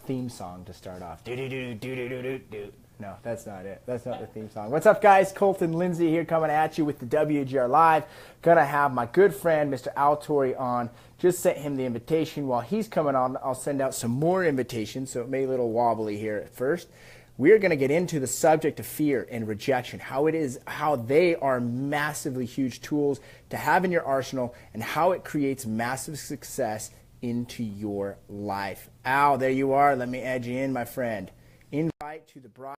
theme song to start off. Do do do do do do do do. No, that's not it. That's not the theme song. What's up, guys? Colton Lindsay here, coming at you with the WGR Live. Gonna have my good friend, Mr. Torre, on. Just sent him the invitation. While he's coming on, I'll send out some more invitations, so it may be a little wobbly here at first. We're going to get into the subject of fear and rejection, how they are massively huge tools to have in your arsenal, and how it creates massive success into your life. Al, there you are. Let me add you in, my friend. Invite to the broad.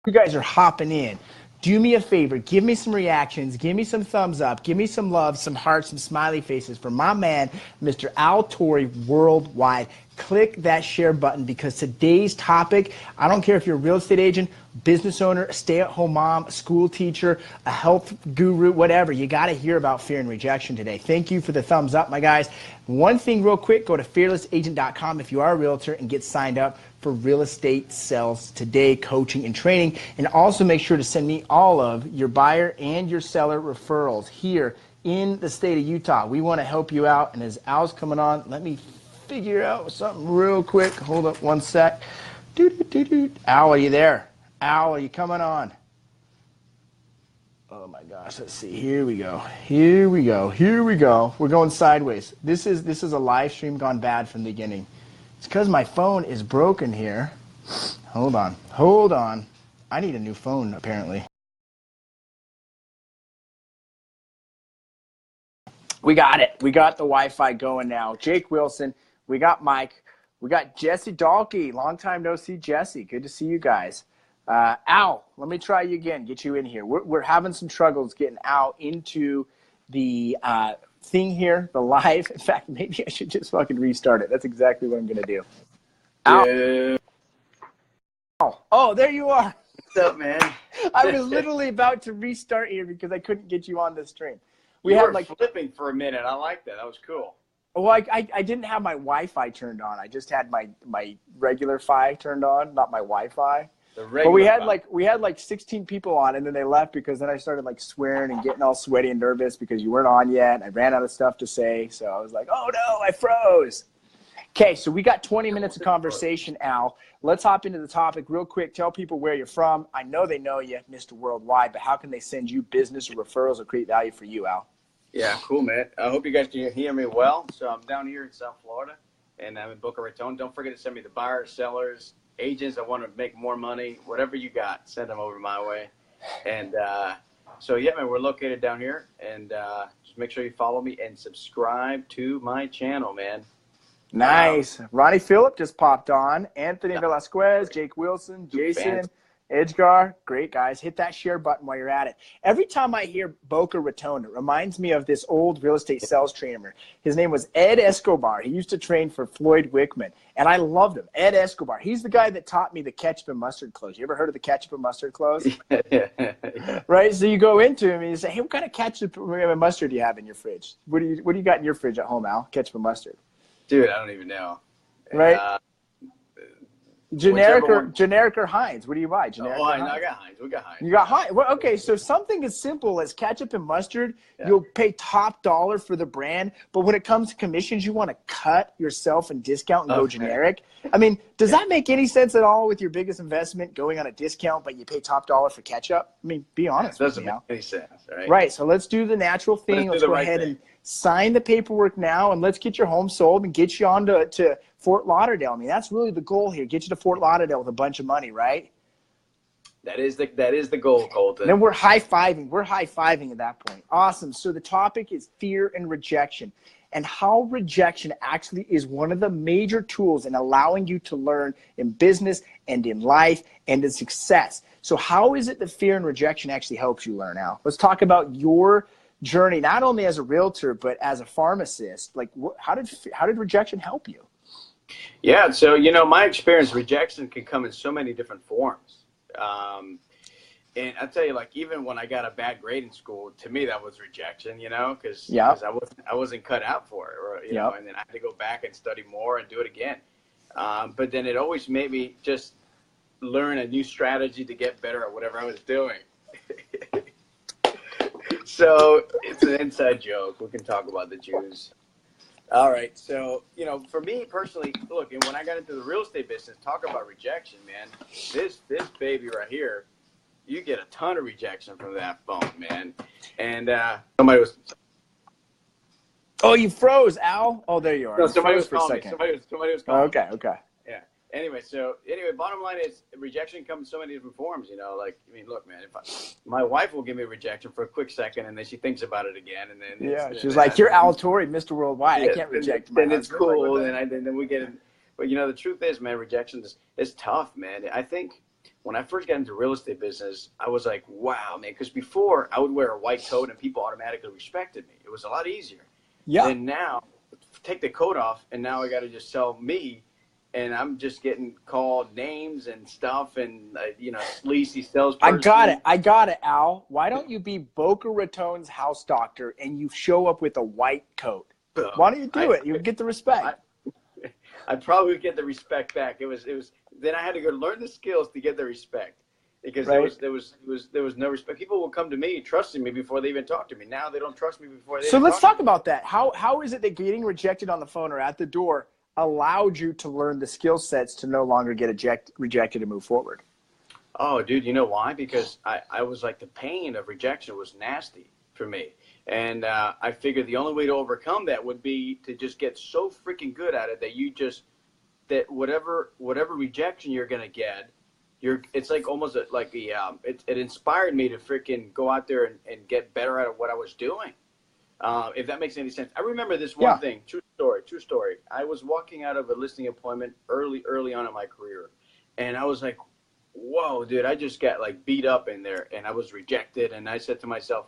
You guys are hopping in. Do me a favor. Give me some reactions. Give me some thumbs up. Give me some love, some hearts, some smiley faces for my man, Mr. Torre, worldwide. Click that share button, because today's topic, I don't care if you're a real estate agent, business owner, a stay-at-home mom, a school teacher, a health guru, whatever, you got to hear about fear and rejection today. Thank you for the thumbs up, my guys. One thing real quick, go to fearlessagent.com if you are a realtor and get signed up for Real Estate Sales Today coaching and training. And also make sure to send me all of your buyer and your seller referrals here in the state of Utah. We want to help you out. And as Al's coming on, let me figure out something real quick. Hold up one sec. Al, are you there? Al, are you coming on? Oh my gosh, let's see. Here we go. Here we go. Here we go. We're going sideways. This is a live stream gone bad from the beginning. It's because my phone is broken here. Hold on. Hold on. I need a new phone, apparently. We got it. We got the Wi-Fi going now. Jake Wilson. We got Mike. We got Jesse Dahlke. Long time no see, Jesse. Good to see you guys. Al, let me try you again. Get you in here. We're having some struggles getting Al into the thing here, the live. In fact, maybe I should just fucking restart it. That's exactly what I'm going to do. Al. Oh, there you are. What's up, man? I was literally about to restart here because I couldn't get you on the stream. We had like flipping for a minute. I like that. That was cool. Well, I didn't have my Wi-Fi turned on. I just had my regular Fi turned on, not my Wi-Fi. But we had like 16 people on, and then they left because then I started like swearing and getting all sweaty and nervous because you weren't on yet. I ran out of stuff to say, so I was like, oh no, I froze. Okay, so we got 20 minutes of conversation, Al. Let's hop into the topic real quick. Tell people where you're from. I know they know you, Mr. Worldwide, but how can they send you business or referrals or create value for you, Al? Yeah, cool, man. I hope you guys can hear me well. So I'm down here in South Florida, and I'm in Boca Raton. Don't forget to send me the buyers, sellers, agents that want to make more money, whatever you got, send them over my way. And so, yeah, man, we're located down here. And just make sure you follow me and subscribe to my channel, man. Nice. Ronnie Phillip just popped on. Anthony Velasquez, Jake Wilson, Jason, Edgar. Great, guys. Hit that share button while you're at it. Every time I hear Boca Raton, it reminds me of this old real estate sales trainer. His name was Ed Escobar. He used to train for Floyd Wickman, and I loved him. Ed Escobar. He's the guy that taught me the ketchup and mustard close. You ever heard of the ketchup and mustard close? Yeah. Right? So you go into him and you say, hey, what kind of ketchup and mustard do you have in your fridge? What do you got in your fridge at home, Al? Ketchup and mustard. Dude, I don't even know. Right? Generic or Heinz? What do you buy? Generic I got Heinz. We got Heinz. You got Heinz. Well, okay, so something as simple as ketchup and mustard, you'll pay top dollar for the brand, but when it comes to commissions, you want to cut yourself and discount and go generic. I mean, does that make any sense at all with your biggest investment going on a discount, but you pay top dollar for ketchup? I mean, be honest with me now. Doesn't make any sense, right? Right, so let's do the natural thing. Let's go ahead and sign the paperwork now, and let's get your home sold and get you on to Fort Lauderdale. I mean, that's really the goal here. Get you to Fort Lauderdale with a bunch of money, right? That is the goal, Colton. Then we're high-fiving. We're high-fiving at that point. Awesome. So the topic is fear and rejection, and how rejection actually is one of the major tools in allowing you to learn in business and in life and in success. So how is it that fear and rejection actually helps you learn, Al? Let's talk about your journey, not only as a realtor, but as a pharmacist. Like, how did rejection help you? Yeah, so, my experience, rejection can come in so many different forms. And I'll tell you, like, even when I got a bad grade in school, to me, that was rejection, because I wasn't cut out for it, or, you know, and then I had to go back and study more and do it again. But then it always made me just learn a new strategy to get better at whatever I was doing. So it's an inside joke. We can talk about the Jews. All right. So, for me personally, look, and when I got into the real estate business, talk about rejection, man. This baby right here, you get a ton of rejection from that phone, man. And somebody was. Oh, you froze, Al. Oh, there you are. No, You somebody froze was for a calling me. second. Somebody was Oh, calling. okay, okay. Yeah. Anyway, bottom line is rejection comes in so many different forms. Like, I mean, look, man, my wife will give me rejection for a quick second, and then she thinks about it again, and then Yeah, she's like, "You're Al Torre, Mr. Worldwide. I can't reject my then it's husband." cool, Like, then we get it. But the truth is, man, rejection is tough, man. I think when I first got into real estate business, I was like, wow, man, because before I would wear a white coat and people automatically respected me. It was a lot easier. yeah. Then now, take the coat off, and now I got to just sell me. And I'm just getting called names and stuff, and sleazy salesperson. I got it, Al. Why don't you be Boca Raton's house doctor and you show up with a white coat? Why don't you do it? You get the respect. I probably would get the respect back. It was. Then I had to go learn the skills to get the respect, because there was no respect. People will come to me trusting me before they even talk to me. Now they don't trust me before they. So let's talk about that. How is it that getting rejected on the phone or at the door allowed you to learn the skill sets to no longer get rejected and move forward? Oh, dude, you know why? Because I was like, the pain of rejection was nasty for me. And I figured the only way to overcome that would be to just get so freaking good at it that whatever rejection you're going to get, it's like almost it inspired me to freaking go out there and get better at what I was doing. If that makes any sense. I remember this one thing, true story. I was walking out of a listing appointment early on in my career, and I was like, whoa, dude, I just got like beat up in there, and I was rejected. And I said to myself,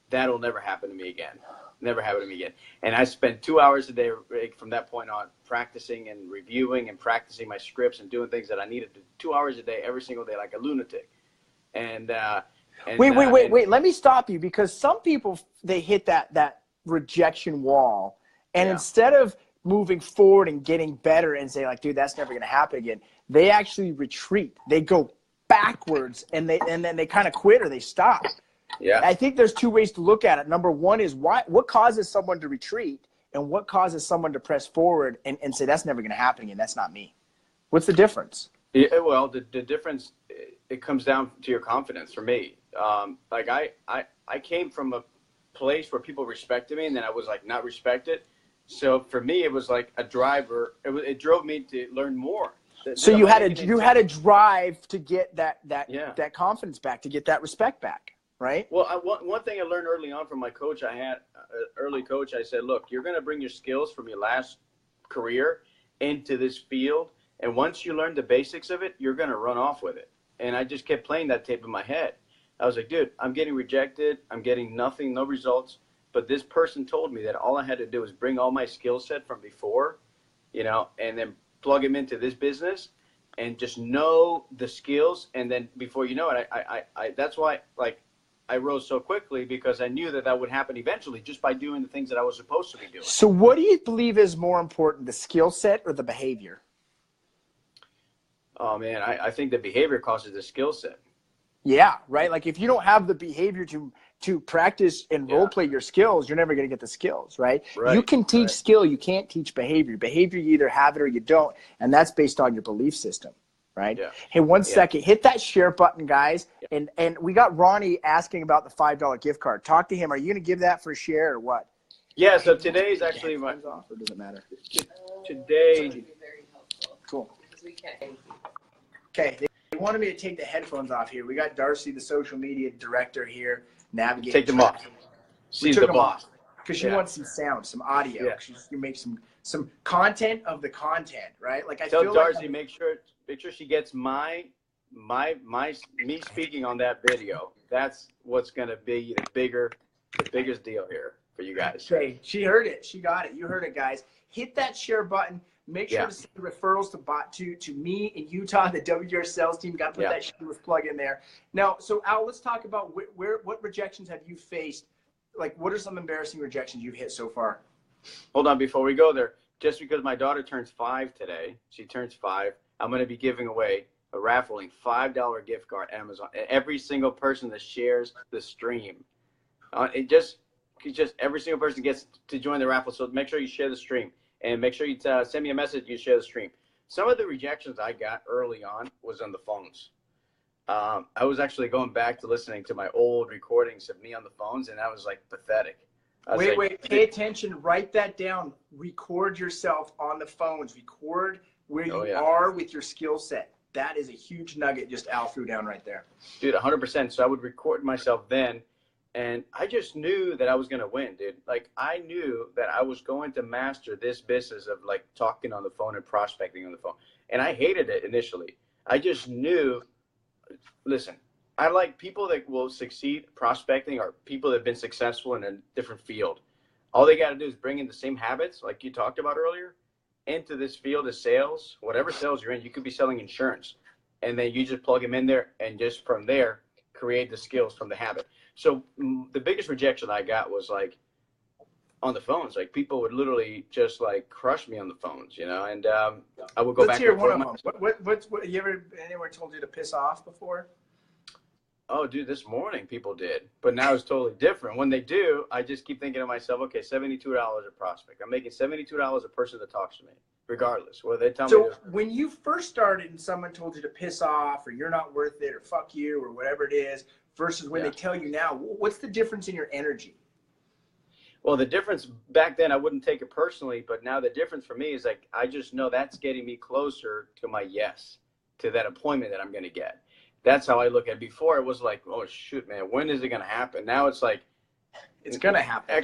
that'll never happen to me again. Never happen to me again. And I spent 2 hours a day from that point on practicing and reviewing and practicing my scripts and doing things that I needed to. 2 hours a day, every single day, like a lunatic. And wait. Let me stop you, because some people, they hit that rejection wall, and instead of moving forward and getting better and say like, dude, that's never going to happen again, they actually retreat. They go backwards, and then they kind of quit or they stop. Yeah. I think there's two ways to look at it. Number one is what causes someone to retreat, and what causes someone to press forward and say, that's never going to happen again. That's not me. What's the difference? Yeah, well, the difference, it comes down to your confidence for me. Like I came from a place where people respected me, and then I was like not respected. So for me, it was like a driver. It drove me to learn more. So you had a drive to get that confidence back, to get that respect back, right? Well, one thing I learned early on from my coach, I had an early coach. I said, look, you're going to bring your skills from your last career into this field, and once you learn the basics of it, you're going to run off with it. And I just kept playing that tape in my head. I was like, dude, I'm getting rejected. I'm getting nothing, no results. But this person told me that all I had to do was bring all my skill set from before, and then plug them into this business and just know the skills. And then before you know it, I that's why I rose so quickly, because I knew that would happen eventually just by doing the things that I was supposed to be doing. So what do you believe is more important, the skill set or the behavior? Oh, man, I think the behavior causes the skill set. Yeah, right. Like if you don't have the behavior to practice and role play your skills, you're never going to get the skills, right? You can teach skill, you can't teach behavior. Behavior, you either have it or you don't, and that's based on your belief system, right? Yeah. Hey, one second, hit that share button, guys. Yeah. And we got Ronnie asking about the $5 gift card. Talk to him. Are you going to give that for a share or what? Yeah. So today's actually my off, or does it matter? Today. Cool. Okay. They wanted me to take the headphones off here. We got Darcy, the social media director here, navigating. Take them off. She's the boss. Because she wants some sound, some audio. Yeah. She's gonna make some content of the content, right? Like tell Darcy, make sure she gets me speaking on that video. That's what's gonna be the biggest deal here for you guys. Okay, she heard it. She got it. You heard it, guys. Hit that share button. Make sure to send referrals to me in Utah, the WGR sales team. Got to put that shameless plug in there. Now, so Al, let's talk about what rejections have you faced? Like, what are some embarrassing rejections you've hit so far? Hold on, before we go there, just because my daughter turns 5 today, she turns 5, I'm going to be giving away a raffling $5 gift card Amazon. Every single person that shares the stream. Just just every single person gets to join the raffle. So make sure you share the stream, and make sure you send me a message. You share the stream. Some of the rejections I got early on was on the phones. I was actually going back to listening to my old recordings of me on the phones, and that was like pathetic. Wait, pay attention. Write that down. Record yourself on the phones. Record where you are with your skill set. That is a huge nugget just Al threw down right there. Dude, 100%. So I would record myself then, and I just knew that I was going to win, dude. Like, I knew that I was going to master this business of, like, talking on the phone and prospecting on the phone. And I hated it initially. I just knew, listen, I like people that will succeed prospecting or people that have been successful in a different field. All they got to do is bring in the same habits, like you talked about earlier, into this field of sales. Whatever sales you're in, you could be selling insurance. And then you just plug them in there, and just from there, create the skills from the habit. So the biggest rejection I got was like on the phones. Like, people would literally just like crush me on the phones, you know. And I would go Let's back. hear one of them. What you ever anyone told you to piss off before? Oh, dude, this morning people did, but now it's totally different. When they do, I just keep thinking to myself, okay, $72 a prospect. I'm making $72 a person that talks to me, regardless. Well, they tell me. So when you first started and someone told you to piss off or you're not worth it or fuck you or whatever it is, versus when they tell you now, what's the difference in your energy? Well, the difference back then, I wouldn't take it personally, but now the difference for me is like, I just know that's getting me closer to my yes, to that appointment that I'm going to get. That's how I look at it. Before, it was like, oh, shoot, man, when is it going to happen? Now it's like, it's going to happen.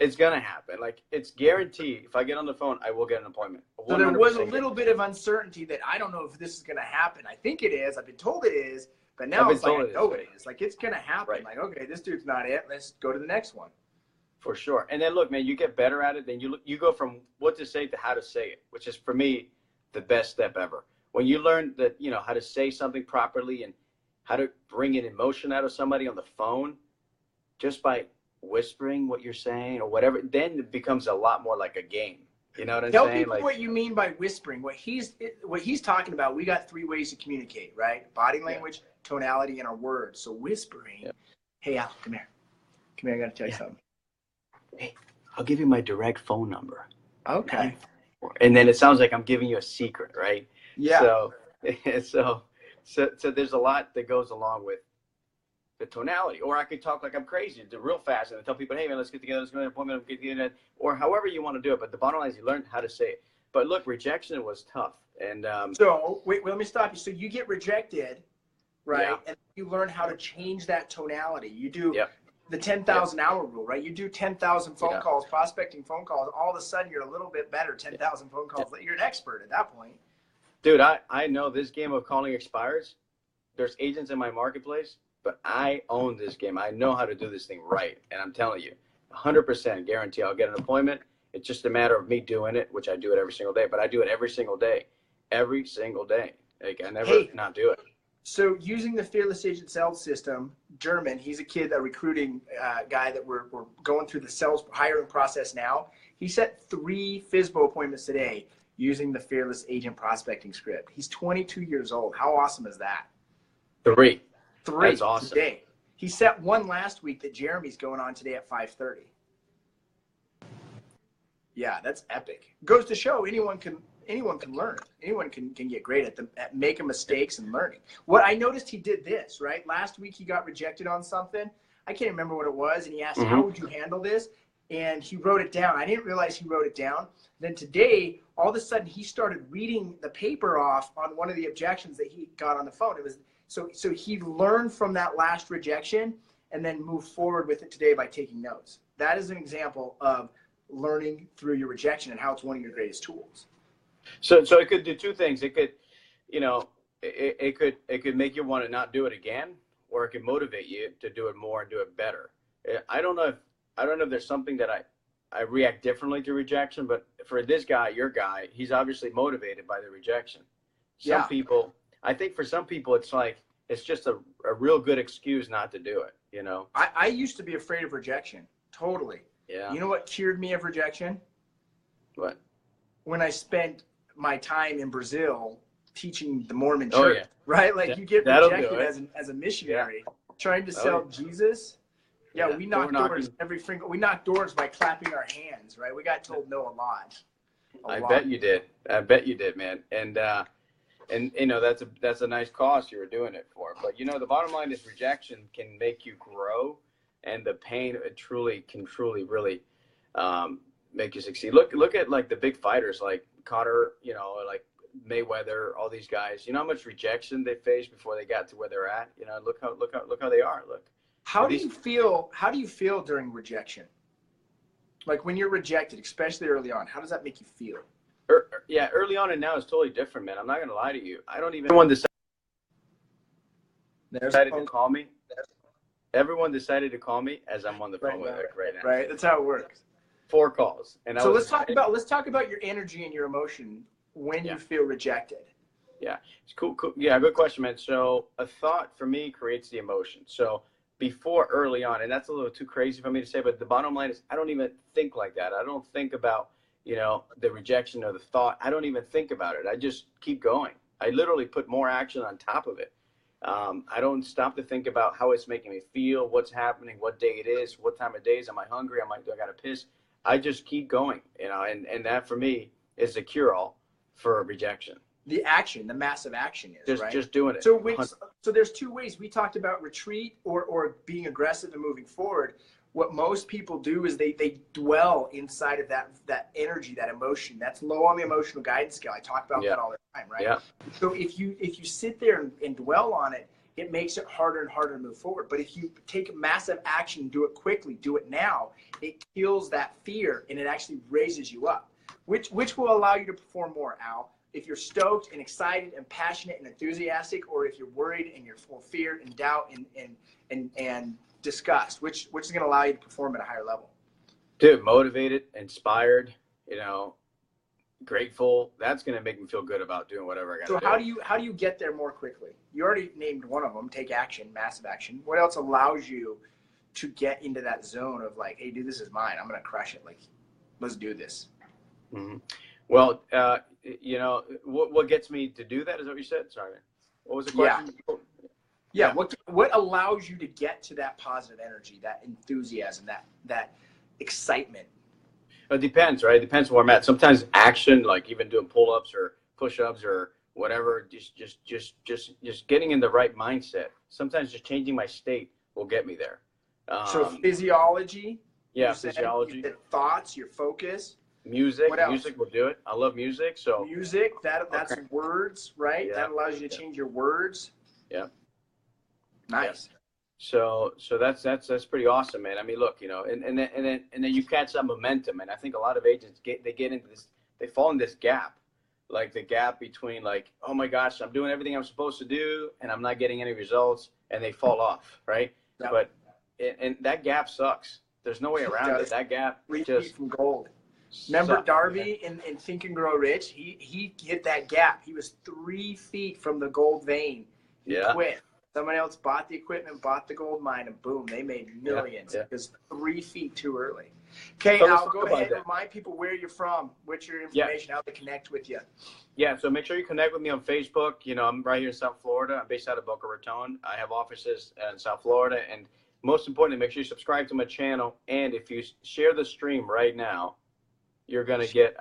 It's going to happen. Like, it's guaranteed. If I get on the phone, I will get an appointment. So there was a little bit of uncertainty that I don't know if this is going to happen. I think it is. I've been told it is. But now it's like, I know it is. Like, it's going to happen. Right. Like, okay, this dude's not it. Let's go to the next one. For sure. And then, look, man, you get better at it. Then you go from what to say to how to say it, which is, for me, the best step ever. When you learn that, you know, how to say something properly and how to bring an emotion out of somebody on the phone just by whispering what you're saying or whatever, then it becomes a lot more like a game. You know what I'm saying? Tell people what you mean by whispering. What he's talking about, we got 3 ways to communicate, right? Body language, tonality, and our words. So whispering, hey, Al, come here. Come here, I got to tell you something. Hey, I'll give you my direct phone number. Okay. And then it sounds like I'm giving you a secret, right? Yeah. So there's a lot that goes along with the tonality. Or I could talk like I'm crazy, do real fast, and tell people, hey, man, let's get together, let's go to an appointment, get together, or however you want to do it. But the bottom line is you learn how to say it. But look, rejection was tough. And so wait, let me stop you. So you get rejected, right? Yeah. And you learn how to change that tonality. You do the 10,000 hour rule, right? You do 10,000 phone calls, prospecting phone calls. All of a sudden, you're a little bit better. 10,000 phone calls. You're an expert at that point. Dude, I know this game of calling expires. There's agents in my marketplace, but I own this game. I know how to do this thing right. And I'm telling you, 100% guarantee I'll get an appointment. It's just a matter of me doing it, which I do it every single day. But I do it every single day. Every single day. Like, I never not do it. So using the Fearless Agent Sales System, German, he's a kid, a recruiting guy that we're going through the sales hiring process now. He set 3 FSBO appointments today using the Fearless Agent Prospecting Script. He's 22 years old. How awesome is that? 3. That's awesome. Today. He set 1 last week that Jeremy's going on today at 5:30. Yeah, that's epic. Goes to show anyone can learn. Anyone can get great at making mistakes and learning. What I noticed, he did this, right? Last week he got rejected on something. I can't remember what it was. And he asked, how would you handle this? And he wrote it down. I didn't realize he wrote it down. Then today, all of a sudden, he started reading the paper off on one of the objections that he got on the phone. It was so he learned from that last rejection and then moved forward with it today by taking notes. That is an example of learning through your rejection and how it's one of your greatest tools. So it could do 2 things. It could, you know, it could make you want to not do it again, or it could motivate you to do it more and do it better. I don't know if there's something that I react differently to rejection, but for this guy, your guy, he's obviously motivated by the rejection. Some people, I think for some people, it's like, it's just a real good excuse not to do it, you know? I used to be afraid of rejection. Totally. Yeah. You know what cured me of rejection? What? When I spent my time in Brazil teaching the Mormon church, right? Like you get rejected as a missionary trying to sell Jesus. Yeah, we knock doors we knock doors by clapping our hands, right? We got told no a lot. I bet you did. I bet you did, man. And you know, that's a nice cause you were doing it for. But you know, the bottom line is rejection can make you grow, and the pain can truly really make you succeed. Look at like the big fighters like Conor, you know, like Mayweather, all these guys. You know how much rejection they faced before they got to where they're at. You know, look how they are. Look. How do you feel? How do you feel during rejection? Like when you're rejected, especially early on, how does that make you feel? Yeah, early on and now is totally different, man. I'm not gonna lie to you. I don't even. Everyone decided to call me. Everyone decided to call me as I'm on the phone with Eric right now. Right, that's how it works. 4 calls, and so let's talk about your energy and your emotion when you feel rejected. Yeah, it's cool. Yeah, good question, man. So a thought for me creates the emotion. So before early on, and that's a little too crazy for me to say, but the bottom line is I don't even think like that. I don't think about, you know, the rejection or the thought. I don't even think about it. I just keep going. I literally put more action on top of it. I don't stop to think about how it's making me feel, what's happening, what day it is, what time of day is, am I hungry, do I got to piss? I just keep going, you know, and that for me is the cure-all for rejection. The action, the massive action is, right? Just doing it. So there's 2 ways. We talked about retreat or being aggressive and moving forward. What most people do is they dwell inside of that energy, that emotion. That's low on the emotional guidance scale. I talk about that all the time, right? Yeah. So if you sit there and dwell on it, it makes it harder and harder to move forward. But if you take massive action, do it quickly, do it now, it kills that fear and it actually raises you up, which will allow you to perform more, Al. If you're stoked and excited and passionate and enthusiastic, or if you're worried and you're full of fear and doubt and disgust, which is going to allow you to perform at a higher level. Dude, motivated, inspired, you know, grateful. That's going to make me feel good about doing whatever I got to do. So how do you get there more quickly? You already named one of them, take action, massive action. What else allows you to get into that zone of like, hey, dude, this is mine. I'm going to crush it. Like, let's do this. Mm-hmm. Well, you know, what gets me to do that is what you said. Sorry, man. What was the question? Yeah. What allows you to get to that positive energy, that enthusiasm, that excitement? It depends, right? It depends where I'm at. Sometimes action, like even doing pull-ups or push-ups or whatever, just getting in the right mindset. Sometimes just changing my state will get me there. So physiology. Yeah, physiology. Thoughts, your focus. Music will do it. I love music. So music, that's okay. Words, right? Yeah. That allows you to change your words. Yeah. Nice. Yeah. So that's pretty awesome, man. I mean, look, you know, and then you catch that momentum, and I think a lot of agents get into this, they fall in this gap, like the gap between like, oh my gosh, I'm doing everything I'm supposed to do, and I'm not getting any results, and they fall off, right? Yeah. But and that gap sucks. There's no way around it. That gap 3 feet from gold. Remember Darby in Think and Grow Rich? He hit that gap. He was 3 feet from the gold vein. He quit. Somebody else bought the equipment, bought the gold mine, and boom, they made millions. It was 3 feet too early. Okay, Al, go ahead and remind people where you're from, what's your information, how they connect with you. Yeah, so make sure you connect with me on Facebook. You know, I'm right here in South Florida. I'm based out of Boca Raton. I have offices in South Florida, and most importantly, make sure you subscribe to my channel. And if you share the stream right now, you're gonna enter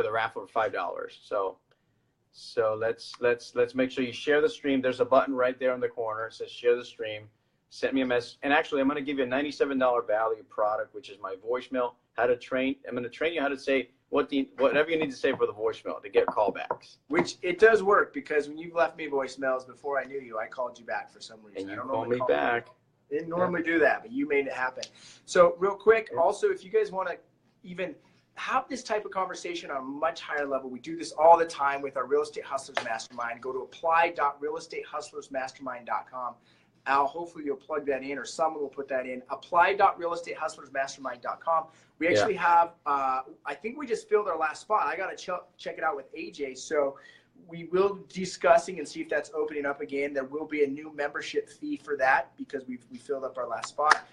the raffle for $5. So let's make sure you share the stream. There's a button right there in the corner. It says share the stream. Send me a message. And actually, I'm going to give you a $97 value product, which is my voicemail. I'm going to train you how to say whatever you need to say for the voicemail to get callbacks. Which it does work, because when you've left me voicemails before I knew you, I called you back for some reason. And you called me back. I didn't normally do that, but you made it happen. So real quick, also, if you guys want to even have this type of conversation on a much higher level, we do this all the time with our Real Estate Hustlers Mastermind. Go to apply.realestatehustlersmastermind.com. Al, hopefully you'll plug that in, or someone will put that in. Apply.realestatehustlersmastermind.com. We actually have, I think we just filled our last spot. I got to check it out with AJ. So we will be discussing and see if that's opening up again. There will be a new membership fee for that, because we filled up our last spot.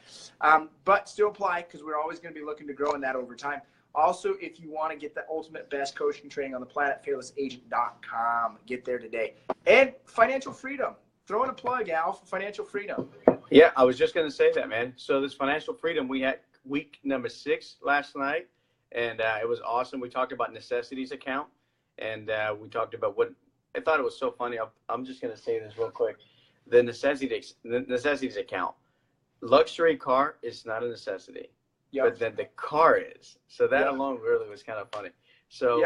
But still apply, because we're always going to be looking to grow in that over time. Also, if you want to get the ultimate best coaching training on the planet, fearlessagent.com. Get there today. And financial freedom. Throw in a plug, Al, for financial freedom. Yeah, I was just going to say that, man. So this financial freedom, we had week number 6 last night, and it was awesome. We talked about necessities account, and we talked about what I thought it was so funny. I'm just going to say this real quick. The necessities account, luxury car is not a necessity, but then the car is. So that alone really was kind of funny. So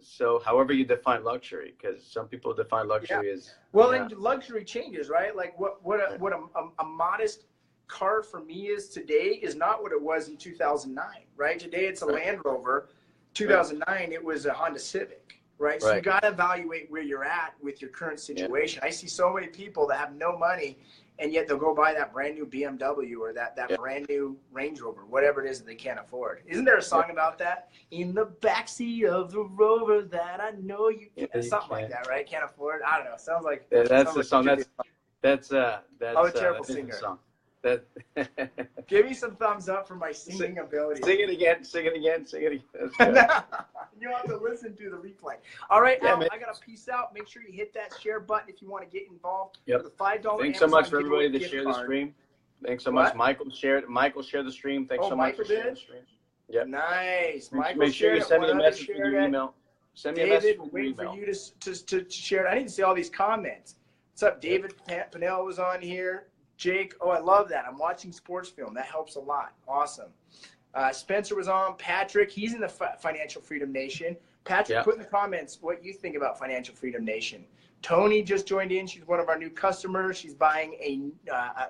So however you define luxury, because some people define luxury as and luxury changes, right? Like what a modest car for me is today is not what it was in 2009, right? Today it's a Land Rover. 2009 it was a Honda Civic, right? So you got to evaluate where you're at with your current situation. I see so many people that have no money, and yet they'll go buy that brand new BMW or that brand new Range Rover, whatever it is that they can't afford. Isn't there a song about that? In the backseat of the Rover that I know you can't. Something like that, right? Can't afford. I don't know. Sounds like that's the song. That's I'm a terrible singer. Song. Give me some thumbs up for my singing ability. Sing it again. Sing it again. Sing it again. You have to listen to the replay. All right, Al, I got to peace out. Make sure you hit that share button if you want to get involved. Yep. For the $5 Thanks so much for everybody that shared the stream. Thanks so much. Michael shared the stream. Thanks so much for sharing the stream. Yep. Nice. Michael, make sure you send me a message through your email. Send me a message through your email. David, waiting for you to share it. I need to see all these comments. What's up, David? Panel was on here. Jake, I love that. I'm watching sports film. That helps a lot. Awesome. Spencer was on. Patrick, he's in the Financial Freedom Nation. Patrick, put in the comments what you think about Financial Freedom Nation. Tony just joined in. She's one of our new customers. She's buying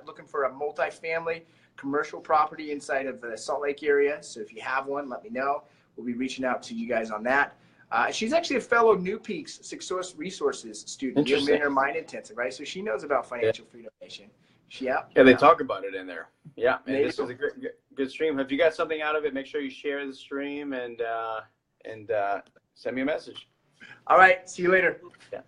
looking for a multifamily commercial property inside of the Salt Lake area. So if you have one, let me know. We'll be reaching out to you guys on that. She's actually a fellow New Peaks Success Resources student. You're Mind Intensive, right? So she knows about Financial Freedom Nation. Yeah, they talk about it in there. Yeah, man, this is a good stream. If you got something out of it, make sure you share the stream and send me a message. All right, see you later. Yeah.